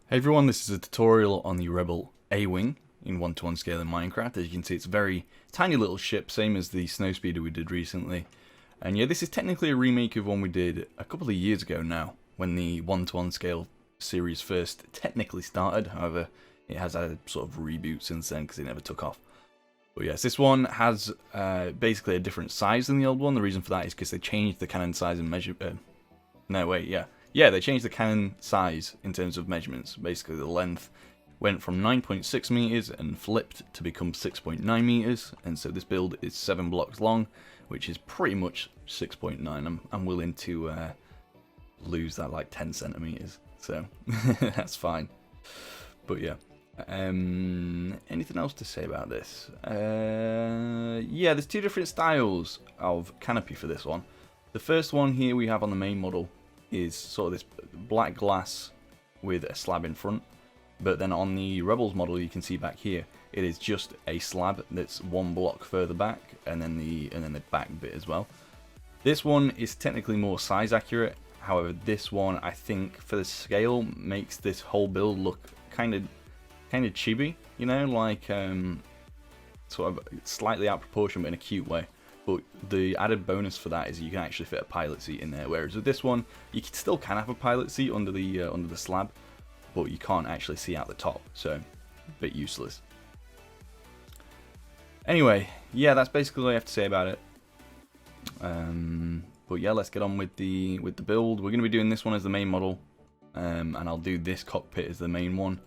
Hey everyone, this is a tutorial on the Rebel A-Wing in 1:1 scale in Minecraft. As you can see, it's a very tiny little ship, same as the Snowspeeder we did recently. And yeah, this is technically a remake of one we did a couple of years ago now, when the 1:1 scale series first technically started. However, it has had a sort of reboot since then because it never took off. But yes, this one has basically a different size than the old one. The reason for that is because they changed the cannon size and measure... Yeah, they changed the cannon size in terms of measurements. Basically, the length went from 9.6 meters and flipped to become 6.9 meters, and so this build is 7 blocks long, which is pretty much 6.9. I'm willing to lose that like 10 centimeters, so that's fine. But yeah, anything else to say about this? Yeah, there's two different styles of canopy for this one. The first one here we have on the main model is sort of this black glass with a slab in front, but then on the Rebels model you can see back here it is just a slab that's 1 block further back, and then the back bit as well. This one is technically more size accurate. However, this one I think for the scale makes this whole build look kind of chibi, you know, like sort of slightly out of proportion but in a cute way. But the added bonus for that is you can actually fit a pilot seat in there, whereas with this one, you still can have a pilot seat under the slab, but you can't actually see out the top, so a bit useless. Anyway, yeah, that's basically all I have to say about it. But yeah, let's get on with the build. We're going to be doing this one as the main model, and I'll do this cockpit as the main one.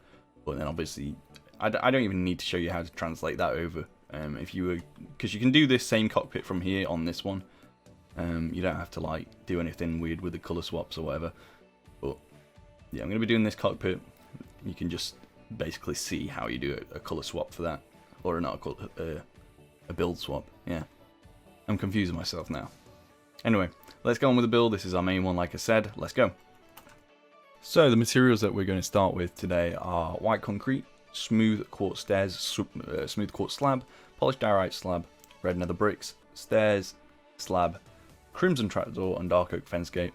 But then obviously, I don't even need to show you how to translate that over. Because you can do this same cockpit from here on this one. You don't have to like do anything weird with the color swaps or whatever. But yeah, I'm going to be doing this cockpit. You can just basically see how you do a color swap for that, or not a build swap. Yeah, I'm confusing myself now. Anyway, let's go on with the build. This is our main one, like I said. Let's go. So the materials that we're going to start with today are white concrete, smooth quartz stairs, smooth quartz slab, polished diorite slab, red nether bricks, stairs, slab, crimson trapdoor, and dark oak fence gate.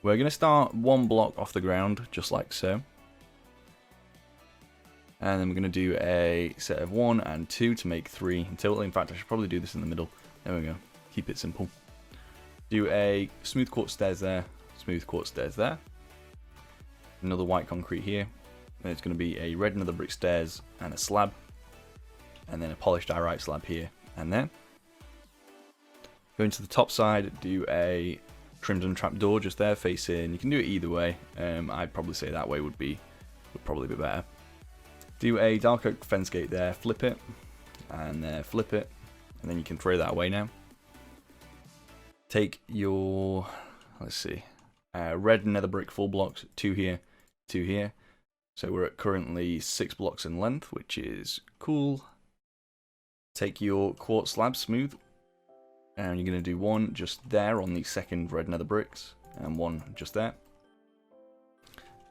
We're going to start 1 block off the ground, just like so. And then we're going to do a set of 1 and 2 to make 3 in total. In fact, I should probably do this in the middle. There we go. Keep it simple. Do a smooth quartz stairs there, smooth quartz stairs there. Another white concrete here. Then it's going to be a red nether brick stairs and a slab, and then a polished diorite slab here and there. Going to the top side, do a crimson trapdoor just there facing. You can do it either way. I'd probably say that way would probably be better. Do a dark oak fence gate there, flip it, and flip it, and then you can throw that away now. Take your, let's see, red nether brick full blocks, 2 here, 2 here. So we're at currently 6 blocks in length, which is cool. Take your quartz slab smooth, and you're going to do 1 just there on the second red nether bricks, and 1 just there.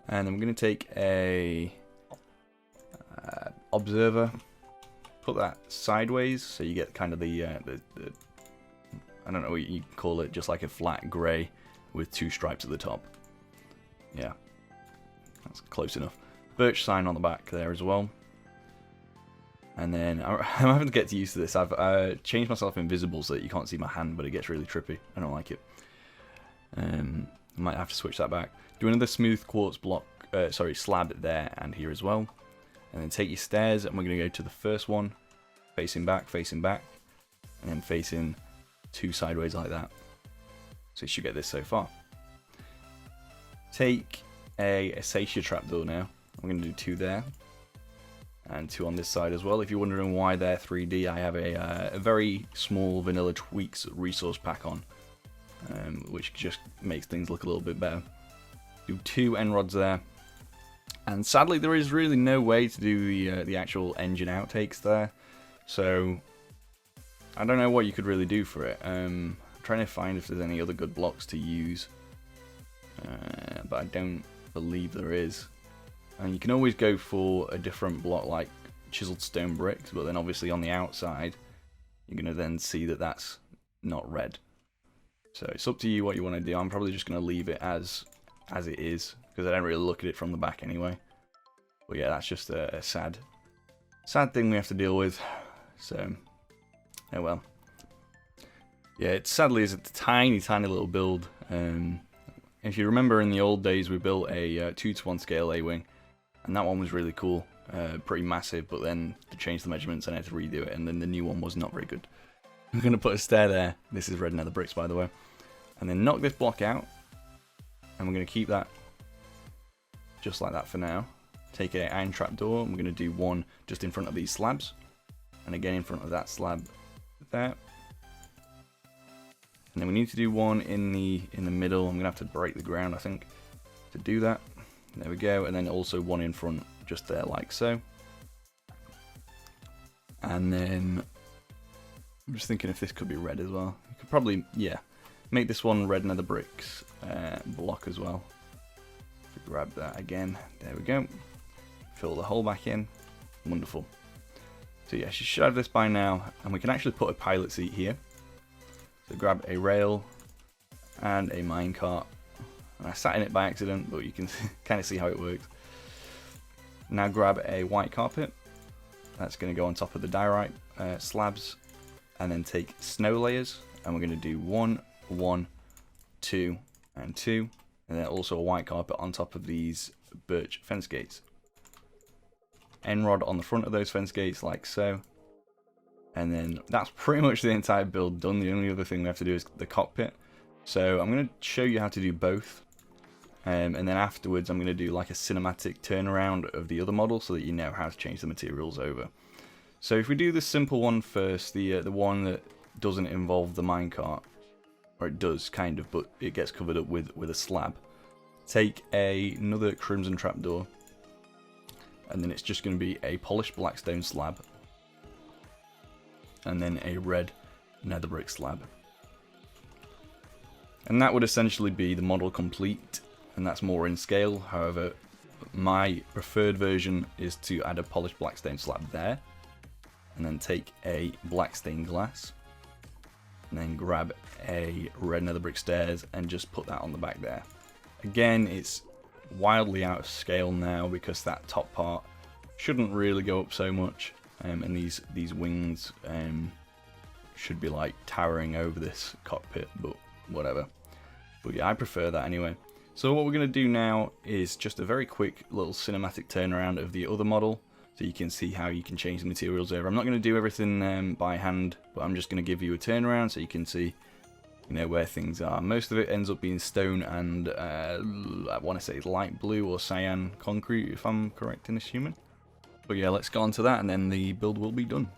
And then we're going to take a observer, put that sideways, so you get kind of the I don't know what you call it, just like a flat grey with 2 stripes at the top. Yeah, that's close enough. Birch sign on the back there as well. And then I'm having to get used to this. I've changed myself invisible so that you can't see my hand, but it gets really trippy. I don't like it. I might have to switch that back. Do another smooth quartz block, slab there and here as well. And then take your stairs, and we're going to go to the first one, facing back, and then facing 2 sideways like that. So you should get this so far. Take a Acacia trapdoor now. I'm going to do 2 there, and 2 on this side as well. If you're wondering why they're 3D, I have a very small vanilla tweaks resource pack on, which just makes things look a little bit better. Do 2 end rods there, and sadly there is really no way to do the actual engine outtakes there, so I don't know what you could really do for it. I'm trying to find if there's any other good blocks to use, but I don't believe there is. And you can always go for a different block like chiseled stone bricks, but then obviously on the outside you're going to then see that that's not red. So it's up to you what you want to do. I'm probably just going to leave it as it is, because I don't really look at it from the back anyway. But yeah, that's just a sad thing we have to deal with. So, oh well. Yeah, it sadly is a tiny little build. If you remember in the old days, we built a 2:1 scale A-wing, and that one was really cool, pretty massive, but then to change the measurements I had to redo it, and then the new one was not very good. I'm going to put a stair there. This is red nether bricks, by the way. And then knock this block out, and we're going to keep that just like that for now. Take an iron trapdoor, and we're going to do one just in front of these slabs, and again in front of that slab there. And then we need to do one in the middle. I'm going to have to break the ground, I think, to do that. There we go, and then also one in front just there like so. And then I'm just thinking if this could be red as well. You could probably, yeah, make this one red nether bricks block as well. Grab that again. There we go. Fill the hole back in. Wonderful. So yeah, you should have this by now, and we can actually put a pilot seat here. So grab a rail and a minecart. And I sat in it by accident, but you can kind of see how it works. Now grab a white carpet. That's going to go on top of the diorite slabs. And then take snow layers, and we're going to do 1, 1, 2, and 2. And then also a white carpet on top of these birch fence gates. End rod on the front of those fence gates like so. And then that's pretty much the entire build done. The only other thing we have to do is the cockpit. So I'm going to show you how to do both. And then afterwards I'm going to do like a cinematic turnaround of the other model so that you know how to change the materials over. So if we do the simple one first, the one that doesn't involve the minecart, or it does kind of, but it gets covered up with a slab. Take another crimson trapdoor, and then it's just going to be a polished blackstone slab, and then a red nether brick slab. And that would essentially be the model complete, and that's more in scale. However, my preferred version is to add a polished blackstone slab there, and then take a black stained glass, and then grab a red nether brick stairs and just put that on the back there. Again, it's wildly out of scale now because that top part shouldn't really go up so much, and these wings should be like towering over this cockpit, but whatever. But yeah, I prefer that anyway. So what we're going to do now is just a very quick little cinematic turnaround of the other model, so you can see how you can change the materials over. I'm not going to do everything by hand, but I'm just going to give you a turnaround so you can see, you know, where things are. Most of it ends up being stone and I want to say light blue or cyan concrete, if I'm correct in assuming. But yeah, let's go on to that, and then the build will be done.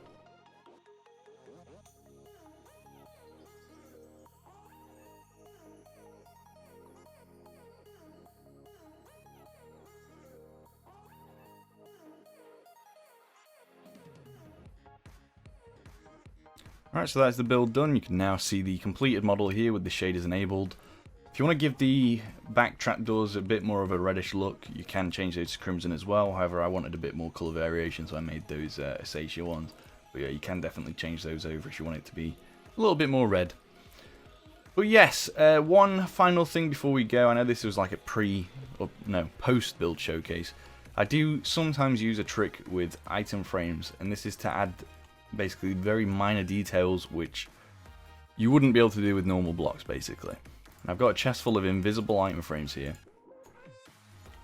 Alright, so that's the build done. You can now see the completed model here with the shaders enabled. If you want to give the back trapdoors a bit more of a reddish look, you can change those to crimson as well. However, I wanted a bit more colour variation, so I made those Acacia ones. But yeah, you can definitely change those over if you want it to be a little bit more red. But yes, one final thing before we go. I know this was like a post-build showcase. I do sometimes use a trick with item frames, and this is to add basically very minor details which you wouldn't be able to do with normal blocks, basically. And I've got a chest full of invisible item frames here,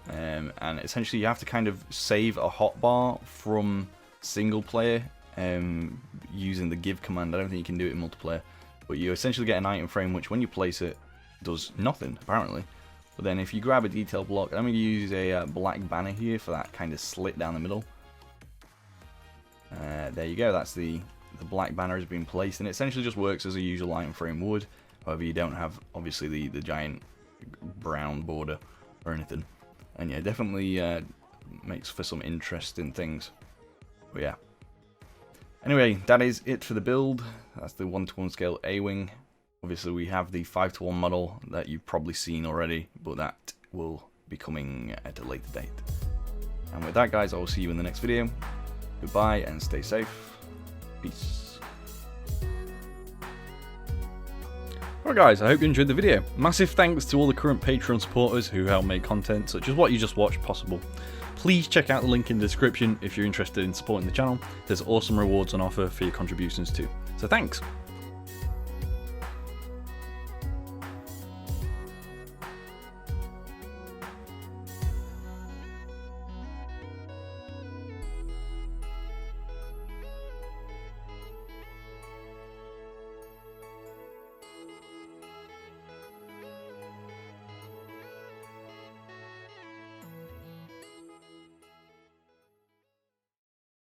and essentially you have to kind of save a hotbar from single player using the give command. I don't think you can do it in multiplayer, but you essentially get an item frame which when you place it does nothing apparently. But then if you grab a detail block, I'm going to use a black banner here for that kind of slit down the middle. There you go, that's the black banner has been placed, and it essentially just works as a usual item frame would. However, you don't have obviously the giant brown border or anything. And yeah, definitely makes for some interesting things. But yeah. Anyway, that is it for the build. That's the 1:1 scale A-wing. Obviously we have the 5:1 model that you've probably seen already, but that will be coming at a later date. And with that, guys, I will see you in the next video. Goodbye and stay safe. Peace. Alright guys, I hope you enjoyed the video. Massive thanks to all the current Patreon supporters who help make content such as what you just watched possible. Please check out the link in the description if you're interested in supporting the channel. There's awesome rewards on offer for your contributions too. So thanks!